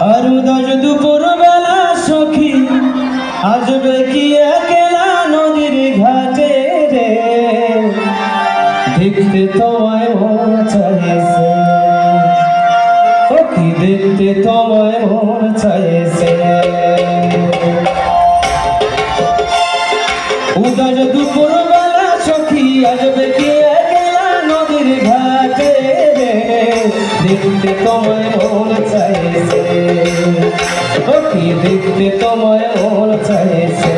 আর উদাস দুপুর বেলা সখী আসবে কি একলা নদীর ঘাটে রে, দেখতে তোমায় মন চাইছে, ও কি দেখতে তোমায় মন চাইছে। উদাস দুপুর বেলা সখী আসবে কি একলা নদীর ঘাটে রে, দেখতে তোমায় মন চাইছে, ও কি দেখতে তোমায় মন চাইছে।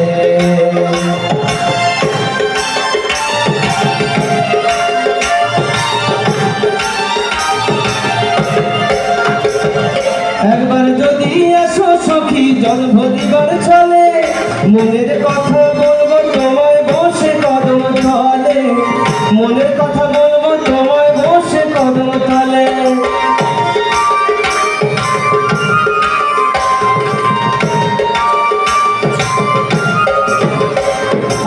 একবার যদি এসো সখী জল ভরিবার চলে, মনের কথা বলবো তোমায় বসে কদম তলে, মনের কথা বলবো তোমায় বসে কদম তলে।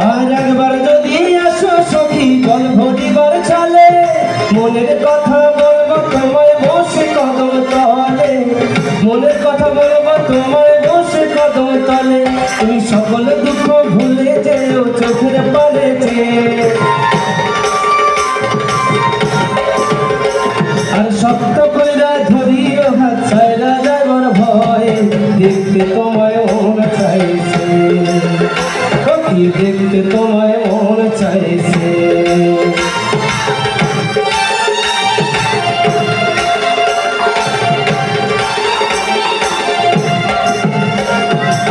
আর একবার যদি এসো সখী জল ভরিবার চলে, মনের কথা বলবো তোমায় বসে কদম তলে, মনের কথা বলবো তোমায় বসে কদম তলে। তুমি সকল দুঃখ ভুলে যেও চোখের পানেতে, আর শক্ত কইরা ধরিও হাত ছাইরা যাবার ভয়, দেখতে তোমায় মন চাইছে, ও কি দেখতে তোমায় মন চাইছে।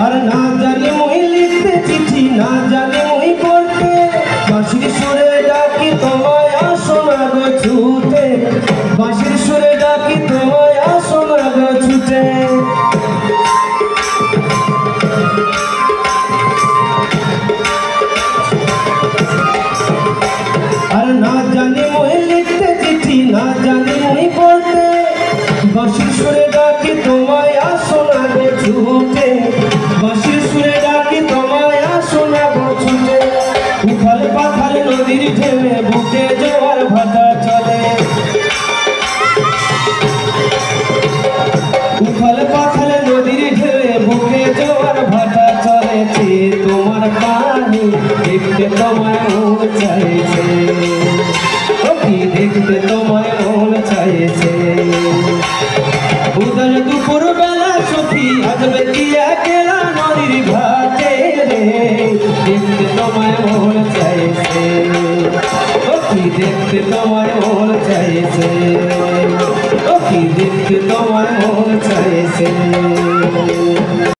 আর না জানি মই লিখতে চিঠি, না জানি মই পড়তে, বাঁশির সুরে ডাকি তোমায় আসো না গো ছুটে, বাঁশির সুরে ডাকি তোমায় আসো না গো ছুটে। আর না জানি মই লিখতে চিঠি, না জানি মই পড়তে, বাঁশির সুরে ডাকি তোমায় আসো না গো ছুটে, বাঁশির সুরে ডাকি তোমায় আসো না গো ছুটে। উথাল পাথাল নদীর ঢেউয়ে বুকে জোয়ার ভাটা চলে, উথাল পাথাল নদীর ঢেউয়ে বুকে জোয়ার ভাটা চলেছে, তোমার পানি দেখতে তোমায় মন চাইছে, ও কি দেখতে তোমায় মন চাইছে। উদাস দুপুর বেলা সখী আসবে কি একলা নদীর ঘাটে রে, দেখতে তোমায় মন চাইছে, ও কি দেখতে তোমায় মন চাইছে, ও কি দেখতে তোমায় মন চাইছে।